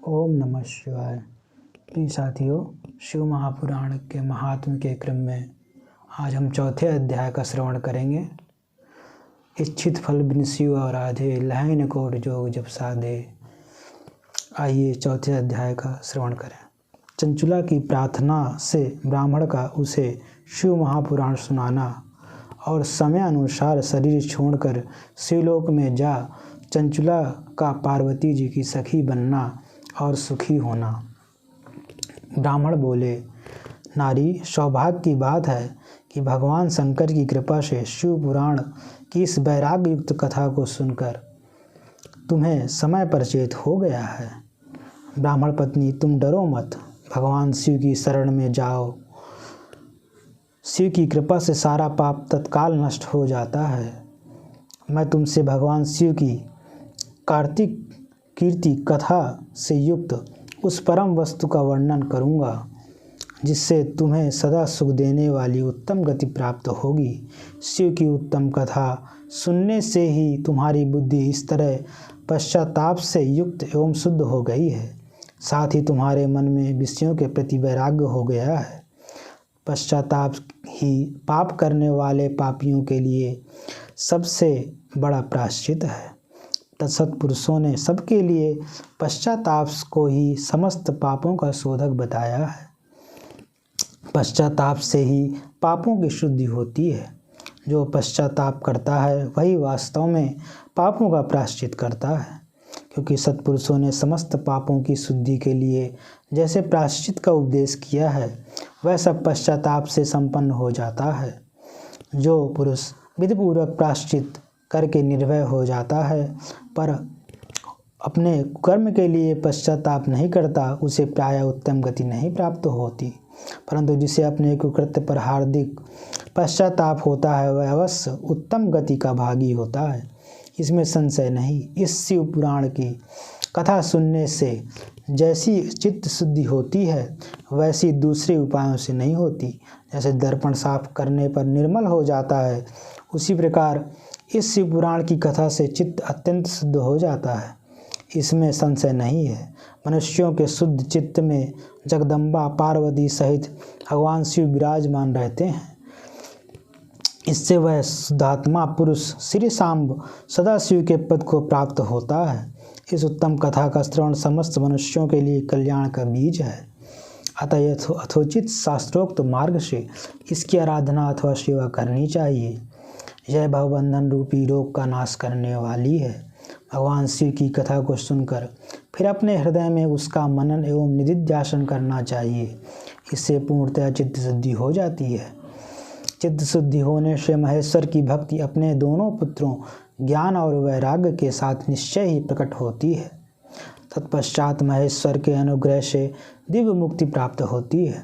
ओम नमः शिवाय। प्रिय साथियों, शिव महापुराण के महात्म्य के क्रम में आज हम चौथे अध्याय का श्रवण करेंगे। इच्छित फल बिन शिव आराधे, लहैन कोट जोग जप साधे। आइए चौथे अध्याय का श्रवण करें। चंचुला की प्रार्थना से ब्राह्मण का उसे शिव महापुराण सुनाना और समय अनुसार शरीर छोड़कर शिवलोक में जा चंचुला का पार्वती जी की सखी बनना और सुखी होना। ब्राह्मण बोले, नारी, सौभाग्य की बात है कि भगवान शंकर की कृपा से शिव पुराण की इस वैराग्य युक्त कथा को सुनकर तुम्हें समय पर चेत हो गया है। ब्राह्मण पत्नी, तुम डरो मत, भगवान शिव की शरण में जाओ। शिव की कृपा से सारा पाप तत्काल नष्ट हो जाता है। मैं तुमसे भगवान शिव की कार्तिक कीर्ति कथा से युक्त उस परम वस्तु का वर्णन करूंगा जिससे तुम्हें सदा सुख देने वाली उत्तम गति प्राप्त होगी। शिव की उत्तम कथा सुनने से ही तुम्हारी बुद्धि इस तरह पश्चाताप से युक्त एवं शुद्ध हो गई है, साथ ही तुम्हारे मन में विषयों के प्रति वैराग्य हो गया है। पश्चाताप ही पाप करने वाले पापियों के लिए सबसे बड़ा प्रायश्चित है। सत्पुरुषों ने सबके लिए पश्चाताप को ही समस्त पापों का शोधक बताया है। पश्चाताप से ही पापों की शुद्धि होती है। जो पश्चाताप करता है वही वास्तव में पापों का प्रायश्चित करता है, क्योंकि सत्पुरुषों ने समस्त पापों की शुद्धि के लिए जैसे प्रायश्चित का उपदेश किया है वह सब पश्चाताप से संपन्न हो जाता है। जो पुरुष विधिपूर्वक प्रायश्चित करके निर्भय हो जाता है पर अपने कर्म के लिए पश्चाताप नहीं करता, उसे प्रायः उत्तम गति नहीं प्राप्त होती, परंतु जिसे अपने कुकृत्य पर हार्दिक पश्चाताप होता है वह अवश्य उत्तम गति का भागी होता है, इसमें संशय नहीं। इस शिव पुराण की कथा सुनने से जैसी चित्त शुद्धि होती है वैसी दूसरे उपायों से नहीं होती। जैसे दर्पण साफ करने पर निर्मल हो जाता है, उसी प्रकार इस शिव पुराण की कथा से चित्त अत्यंत शुद्ध हो जाता है, इसमें संशय नहीं है। मनुष्यों के शुद्ध चित्त में जगदम्बा पार्वती सहित भगवान शिव विराजमान रहते हैं। इससे वह शुद्धात्मा पुरुष श्री सांब सदाशिव के पद को प्राप्त होता है। इस उत्तम कथा का श्रवण समस्त मनुष्यों के लिए कल्याण का बीज है। अतः यथोचित शास्त्रोक्त मार्ग से इसकी आराधना अथवा सेवा करनी चाहिए। यह भवबंधन रूपी रोग का नाश करने वाली है। भगवान शिव की कथा को सुनकर फिर अपने हृदय में उसका मनन एवं निधिध्यासन करना चाहिए। इससे पूर्णतः चित्त शुद्धि हो जाती है। चित्त शुद्धि होने से महेश्वर की भक्ति अपने दोनों पुत्रों ज्ञान और वैराग्य के साथ निश्चय ही प्रकट होती है। तत्पश्चात महेश्वर के अनुग्रह से दिव्य मुक्ति प्राप्त होती है,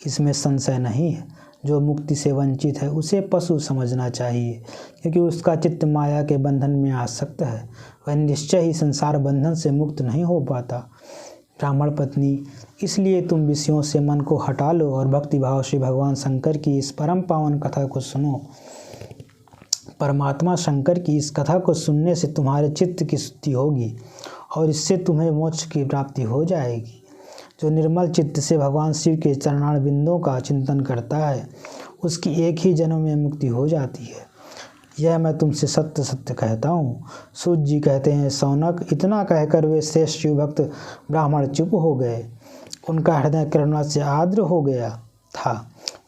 इसमें संशय नहीं है। जो मुक्ति से वंचित है उसे पशु समझना चाहिए, क्योंकि उसका चित्त माया के बंधन में आसक्त है, वह निश्चय ही संसार बंधन से मुक्त नहीं हो पाता। ब्राह्मण पत्नी, इसलिए तुम विषयों से मन को हटा लो और भक्ति भाव से भगवान शंकर की इस परम पावन कथा को सुनो। परमात्मा शंकर की इस कथा को सुनने से तुम्हारे चित्त की शुद्धि होगी और इससे तुम्हें मोक्ष की प्राप्ति हो जाएगी। जो निर्मल चित्त से भगवान शिव के चरणार बिंदों का चिंतन करता है उसकी एक ही जन्म में मुक्ति हो जाती है। यह मैं तुमसे सत्य सत्य कहता हूँ। सूत जी कहते हैं, सौनक, इतना कहकर वे श्रेष्ठ शिव भक्त ब्राह्मण चुप हो गए। उनका हृदय करुणा से आर्द्र हो गया था।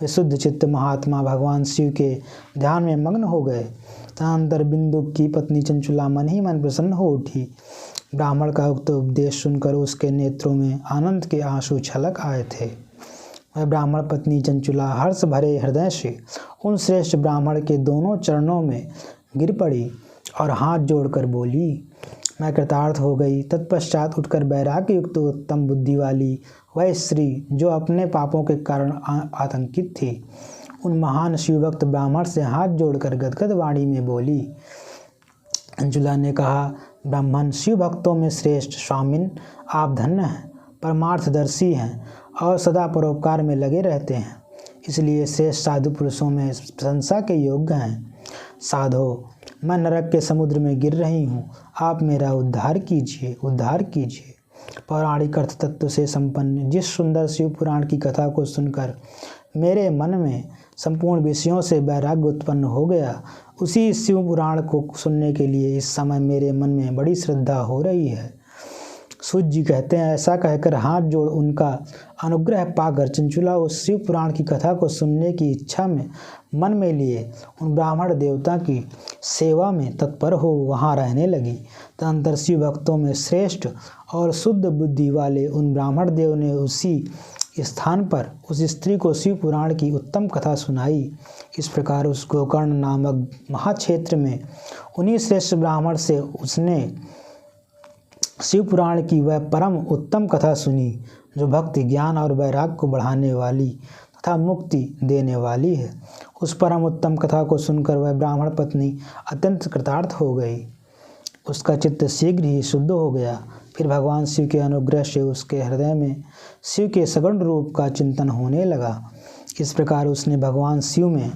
वे शुद्ध चित्त महात्मा भगवान शिव के ध्यान में मग्न हो गए। तदनंतर बिंदु की पत्नी चंचुला मन ही मन प्रसन्न हो उठी। ब्राह्मण का उक्त उपदेश सुनकर उसके नेत्रों में आनंद के आंसू छलक आए थे। वह ब्राह्मण पत्नी चंचुला हर्ष भरे हृदय से उन श्रेष्ठ ब्राह्मण के दोनों चरणों में गिर पड़ी और हाथ जोड़कर बोली, मैं कृतार्थ हो गई। तत्पश्चात उठकर वैराग्य युक्त उत्तम बुद्धि वाली वह स्त्री जो अपने पापों के कारण आतंकित थी, उन महान शिवभक्त ब्राह्मण से हाथ जोड़कर गदगद वाणी में बोली। चंचुला ने कहा, ब्राह्मण शिव भक्तों में श्रेष्ठ स्वामिन, आप धन्य हैं, परमार्थदर्शी हैं और सदा परोपकार में लगे रहते हैं, इसलिए श्रेष्ठ साधु पुरुषों में प्रशंसा के योग्य हैं। साधो, मैं नरक के समुद्र में गिर रही हूँ, आप मेरा उद्धार कीजिए, उद्धार कीजिए। पौराणिक अर्थ तत्व से संपन्न जिस सुंदर शिव पुराण की कथा को सुनकर मेरे मन में संपूर्ण विषयों से वैराग्य उत्पन्न हो गया, उसी शिव पुराण को सुनने के लिए इस समय मेरे मन में बड़ी श्रद्धा हो रही है। सूत जी कहते हैं, ऐसा कहकर हाथ जोड़ उनका अनुग्रह पाकर चंचुला उस शिव पुराण की कथा को सुनने की इच्छा में मन में लिए उन ब्राह्मण देवता की सेवा में तत्पर हो वहाँ रहने लगी। तदनंतर शिव भक्तों में श्रेष्ठ और शुद्ध बुद्धि वाले उन ब्राह्मण देव ने उसी स्थान पर उस स्त्री को शिव पुराण की उत्तम कथा सुनाई। इस प्रकार उस गोकर्ण नामक महाक्षेत्र में उन्हीं श्रेष्ठ ब्राह्मण से उसने शिव पुराण की वह परम उत्तम कथा सुनी जो भक्ति, ज्ञान और वैराग्य को बढ़ाने वाली तथा मुक्ति देने वाली है। उस परम उत्तम कथा को सुनकर वह ब्राह्मण पत्नी अत्यंत कृतार्थ हो गई। उसका चित्त शीघ्र ही शुद्ध हो गया। फिर भगवान शिव के अनुग्रह से उसके हृदय में शिव के सगुण रूप का चिंतन होने लगा। इस प्रकार उसने भगवान शिव में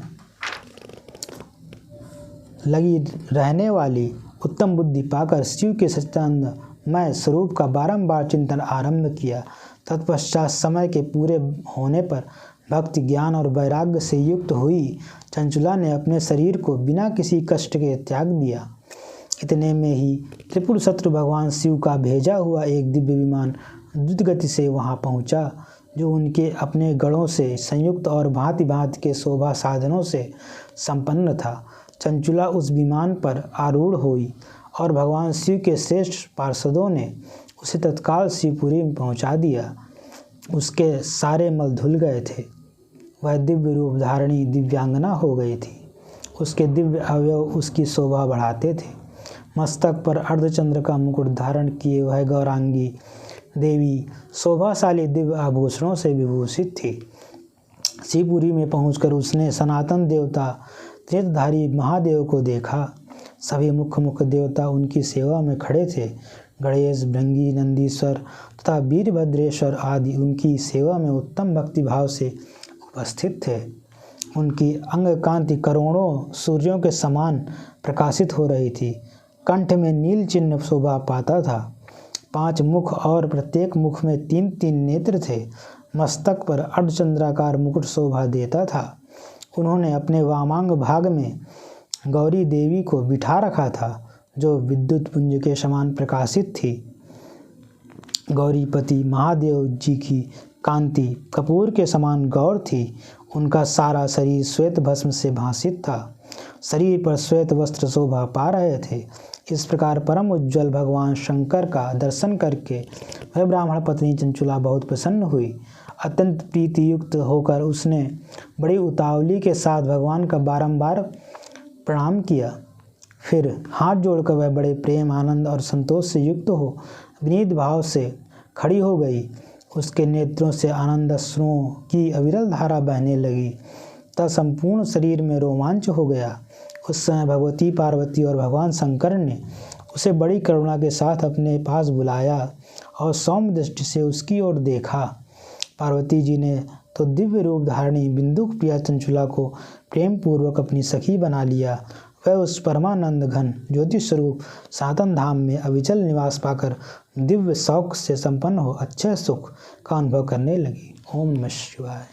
लगी रहने वाली उत्तम बुद्धि पाकर शिव के सच्चिदानंदमय स्वरूप का बारंबार चिंतन आरंभ किया। तत्पश्चात समय के पूरे होने पर भक्ति, ज्ञान और वैराग्य से युक्त हुई चंचुला ने अपने शरीर को बिना किसी कष्ट के त्याग दिया। इतने में ही त्रिपुर शत्रु भगवान शिव का भेजा हुआ एक दिव्य विमान द्रुत गति से वहां पहुंचा, जो उनके अपने गणों से संयुक्त और भांति भांति के शोभा साधनों से संपन्न था। चंचुला उस विमान पर आरूढ़ हुई और भगवान शिव के श्रेष्ठ पार्षदों ने उसे तत्काल शिवपुरी में पहुंचा दिया। उसके सारे मल धुल गए थे। वह दिव्य रूप धारणी दिव्यांगना हो गई थी। उसके दिव्य अवयव उसकी शोभा बढ़ाते थे। मस्तक पर अर्धचंद्र का मुकुट धारण किए वह गौरांगी देवी शोभाशाली दिव्य आभूषणों से विभूषित थी। शिवपुरी में पहुंचकर उसने सनातन देवता त्रिधारी महादेव को देखा। सभी मुख्य देवता उनकी सेवा में खड़े थे। गणेश, भृंगी, नंदीश्वर तथा वीरभद्रेश्वर आदि उनकी सेवा में उत्तम भक्ति भाव से उपस्थित थे। उनकी अंग कांति करोड़ों सूर्यों के समान प्रकाशित हो रही थी। कंठ में नील चिन्ह शोभा पाता था। 5 मुख और प्रत्येक मुख में 3-3 नेत्र थे। मस्तक पर अर्धचंद्राकार मुकुट शोभा देता था। उन्होंने अपने वामांग भाग में गौरी देवी को बिठा रखा था, जो विद्युत पुंज के समान प्रकाशित थी। गौरीपति महादेव जी की कांति कपूर के समान गौर थी। उनका सारा शरीर श्वेत भस्म से भासित था। शरीर पर श्वेत वस्त्र शोभा पा रहे थे। इस प्रकार परम उज्ज्वल भगवान शंकर का दर्शन करके वह ब्राह्मण पत्नी चंचुला बहुत प्रसन्न हुई। अत्यंत प्रीति युक्त होकर उसने बड़ी उतावली के साथ भगवान का बारंबार प्रणाम किया। फिर हाथ जोड़कर वह बड़े प्रेम, आनंद और संतोष से युक्त हो विनीत भाव से खड़ी हो गई। उसके नेत्रों से आनंद अश्रुओं की अविरल धारा बहने लगी। तब संपूर्ण शरीर में रोमांच हो गया। उस समय भगवती पार्वती और भगवान शंकर ने उसे बड़ी करुणा के साथ अपने पास बुलाया और सौम्य दृष्टि से उसकी ओर देखा। पार्वती जी ने तो दिव्य रूप धारणी बिंदुक प्रिया चंचुला को प्रेम पूर्वक अपनी सखी बना लिया। वह उस परमानंद घन ज्योति स्वरूप सनातन धाम में अविचल निवास पाकर दिव्य शौक से संपन्न हो अच्छे सुख का अनुभव करने लगी। ओम नमः शिवाय।